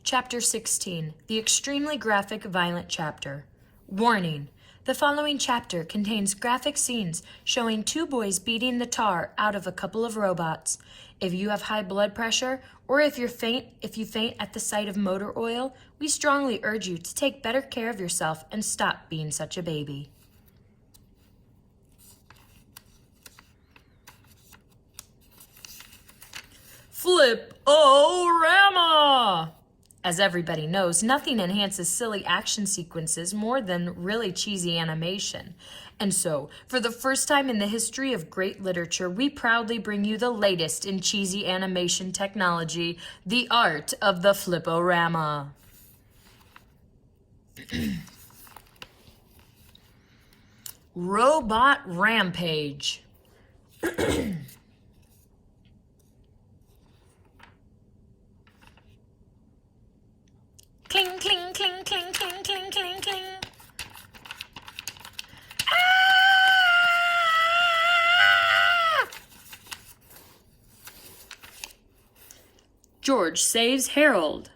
Chapter 16, the extremely graphic, violent chapter. Warning: the following chapter contains graphic scenes showing two boys beating the tar out of a couple of robots. If you have high blood pressure, or if you faint at the sight of motor oil, we strongly urge you to take better care of yourself and stop being such a baby. Flip-O-Rama! As everybody knows, nothing enhances silly action sequences more than really cheesy animation. And so, for the first time in the history of great literature, we proudly bring you the latest in cheesy animation technology, the art of the Flip-O-Rama. Robot Rampage. Cling, cling, cling, cling, cling, cling, cling, cling. Ah! George saves Harold.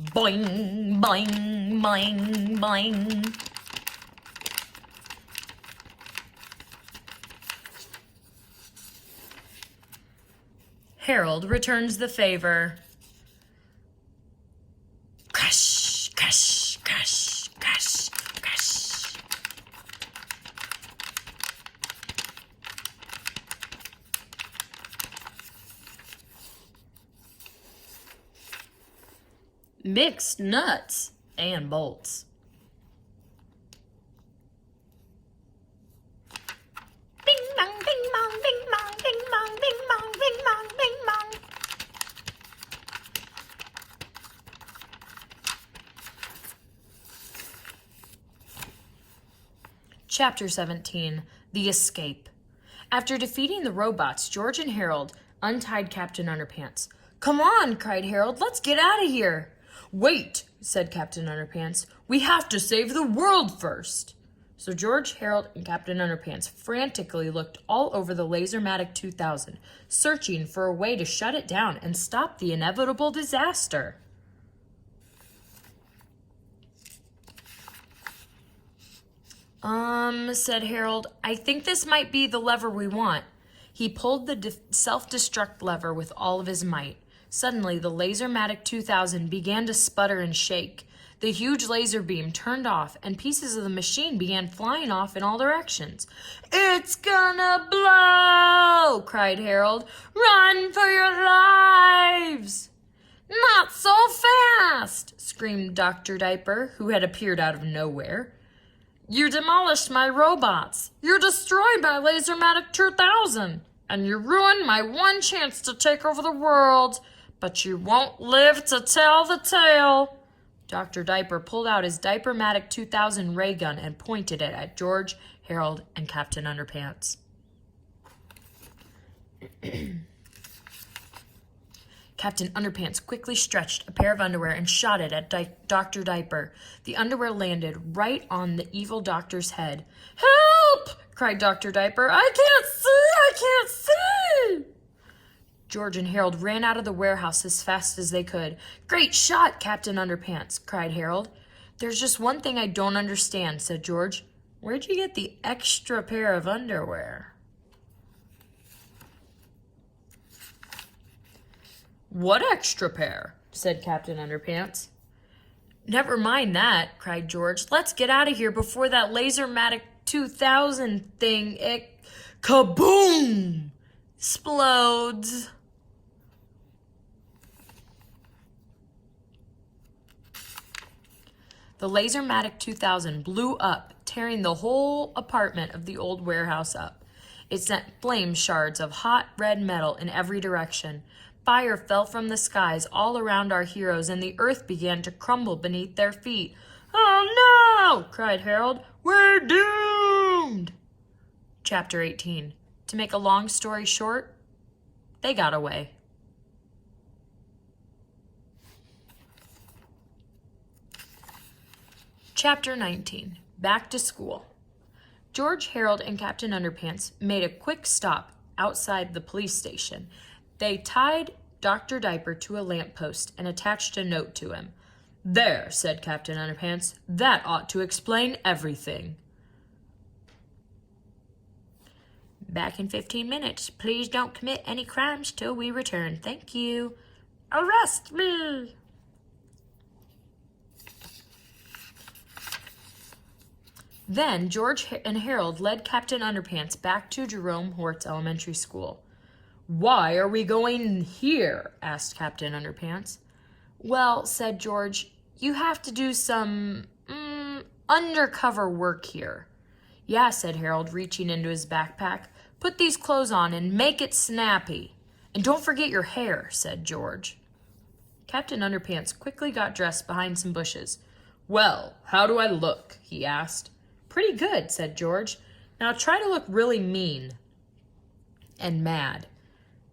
Boing, boing, boing, boing. Harold returns the favor. Crash, crash, crash, crash, crash. Mixed nuts and bolts. Bing bong, bing bong, bing bong, bing bong, bing bong, bing bong, bing bong. Chapter 17, The Escape. After defeating the robots, George and Harold untied Captain Underpants. "Come on," cried Harold, "let's get out of here." "Wait," said Captain Underpants, "we have to save the world first." So George, Harold, and Captain Underpants frantically looked all over the Lasermatic 2000, searching for a way to shut it down and stop the inevitable disaster. Said Harold, "I think this might be the lever we want." He pulled the self-destruct lever with all of his might. Suddenly, the Lasermatic 2000 began to sputter and shake. The huge laser beam turned off, and pieces of the machine began flying off in all directions. "It's gonna blow!" cried Harold. "Run for your lives!" "Not so fast!" screamed Dr. Diaper, who had appeared out of nowhere. "You demolished my robots. You're destroyed by Lasermatic 2000. And you ruined my one chance to take over the world. But you won't live to tell the tale." Dr. Diaper pulled out his Diapermatic 2000 ray gun and pointed it at George, Harold, and Captain Underpants. Captain Underpants quickly stretched a pair of underwear and shot it at Dr. Diaper. The underwear landed right on the evil doctor's head. "Help!" cried Dr. Diaper. "I can't see! I can't see!" George and Harold ran out of the warehouse as fast as they could. "Great shot, Captain Underpants!" cried Harold. "There's just one thing I don't understand," said George. "Where'd you get the extra pair of underwear?" "What extra pair?" said Captain Underpants. "Never mind that," cried George. "Let's get out of here before that Lasermatic 2000 thing, kaboom, explodes." The Lasermatic 2000 blew up, tearing the whole apartment of the old warehouse up. It sent flame shards of hot red metal in every direction. Fire fell from the skies all around our heroes, and the earth began to crumble beneath their feet. "Oh no!" cried Harold. "We're doomed!" Chapter 18. To make a long story short, they got away. Chapter 19. Back to school. George, Harold, and Captain Underpants made a quick stop outside the police station. They tied Dr. Diaper to a lamppost and attached a note to him. "There," said Captain Underpants. "That ought to explain everything." "Back in 15 minutes. Please don't commit any crimes till we return. Thank you." "Arrest me!" Then George and Harold led Captain Underpants back to Jerome Hort's elementary school. "Why are we going here?" asked Captain Underpants. "Well," said George, "you have to do some undercover work here." "Yeah," said Harold, reaching into his backpack. "Put these clothes on and make it snappy. And don't forget your hair," said George. Captain Underpants quickly got dressed behind some bushes. "Well, how do I look?" he asked. "Pretty good," said George. "Now try to look really mean and mad."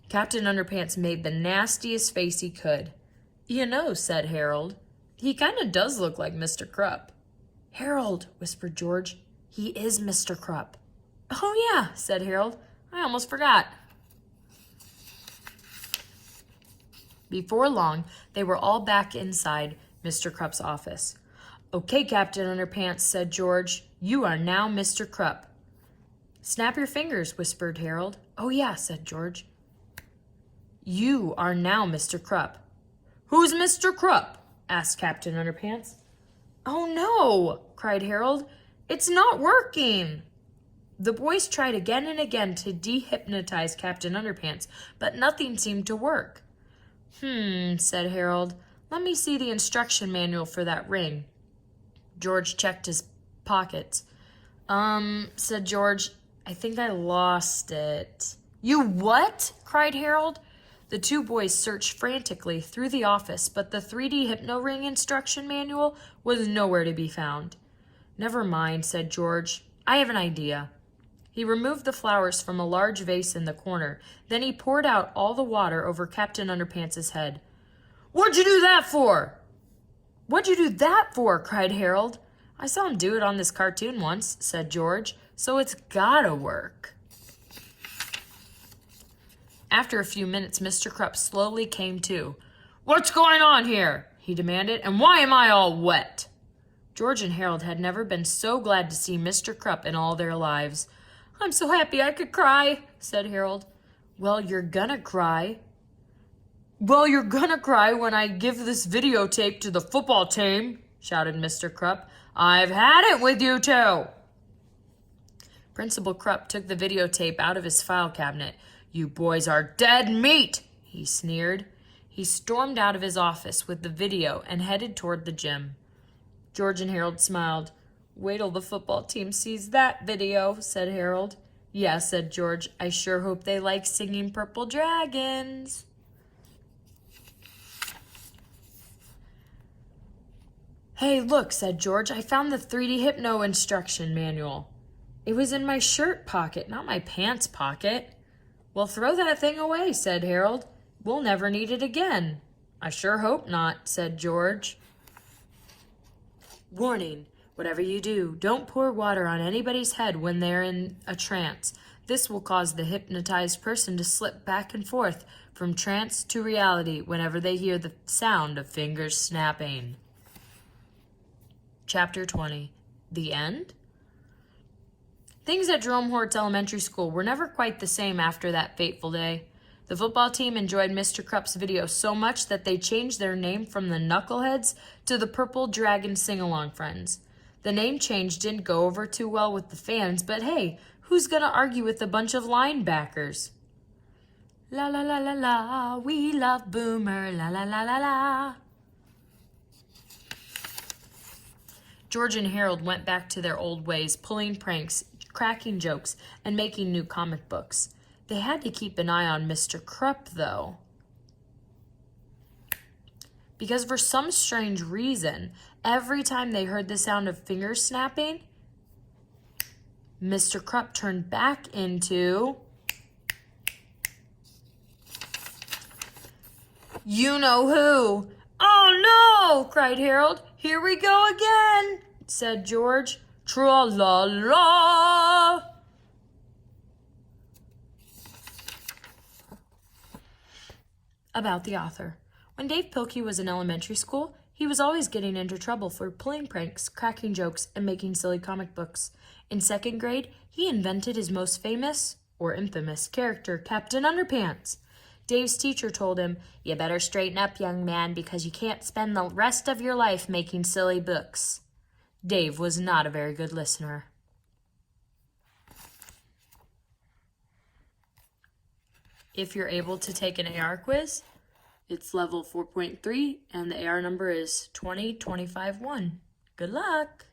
Captain Underpants made the nastiest face he could. "You know," said Harold, "he kind of does look like Mr. Krupp." "Harold," whispered George, "he is Mr. Krupp." "Oh, yeah," said Harold. "I almost forgot." Before long, they were all back inside Mr. Krupp's office. "Okay, Captain Underpants," said George. "You are now Mr. Krupp." "Snap your fingers," whispered Harold. "Oh, yeah," said George. "You are now Mr. Krupp." "Who's Mr. Krupp?" asked Captain Underpants. "Oh, no," cried Harold. "It's not working." The boys tried again and again to dehypnotize Captain Underpants, but nothing seemed to work. Said Harold. "Let me see the instruction manual for that ring." George checked his pockets. Said George, "I think I lost it." "You what?" cried Harold. The two boys searched frantically through the office, but the 3D Hypno Ring instruction manual was nowhere to be found. "Never mind," said George. "I have an idea." He removed the flowers from a large vase in the corner. Then he poured out all the water over Captain Underpants' head. "What'd you do that for?" "What'd you do that for?" cried Harold. "I saw him do it on this cartoon once," said George, "so it's gotta work." After a few minutes, Mr. Krupp slowly came to. "What's going on here?" he demanded, "and why am I all wet?" George and Harold had never been so glad to see Mr. Krupp in all their lives. "I'm so happy I could cry," said Harold. Well, you're gonna cry when I give this videotape to the football team," shouted Mr. Krupp. "I've had it with you two." Principal Krupp took the videotape out of his file cabinet. "You boys are dead meat," he sneered. He stormed out of his office with the video and headed toward the gym. George and Harold smiled. "Wait till the football team sees that video," said Harold. "Yeah," said George. "I sure hope they like singing Purple Dragons." "Hey, look," said George. "I found the 3D Hypno instruction manual." "It was in my shirt pocket, not my pants pocket." "Well, throw that thing away," said Harold. "We'll never need it again." "I sure hope not," said George. Warning, whatever you do, don't pour water on anybody's head when they're in a trance. This will cause the hypnotized person to slip back and forth from trance to reality whenever they hear the sound of fingers snapping. Chapter 20. The End? Things at Jerome Hort's elementary school were never quite the same after that fateful day. The football team enjoyed Mr. Krupp's video so much that they changed their name from the Knuckleheads to the Purple Dragon Sing-Along Friends. The name change didn't go over too well with the fans, but hey, who's gonna argue with a bunch of linebackers? La la la la la, we love Boomer, la la la la la. George and Harold went back to their old ways, pulling pranks, cracking jokes, and making new comic books. They had to keep an eye on Mr. Krupp, though. Because for some strange reason, every time they heard the sound of fingers snapping, Mr. Krupp turned back into... You know who. "Oh no!" cried Harold. "Here we go again," said George. Tra-la-la! About the author. When Dave Pilkey was in elementary school, he was always getting into trouble for pulling pranks, cracking jokes, and making silly comic books. In second grade, he invented his most famous, or infamous, character, Captain Underpants. Dave's teacher told him, "You better straighten up, young man, because you can't spend the rest of your life making silly books." Dave was not a very good listener. If you're able to take an AR quiz, it's level 4.3 and the AR number is 20251. Good luck!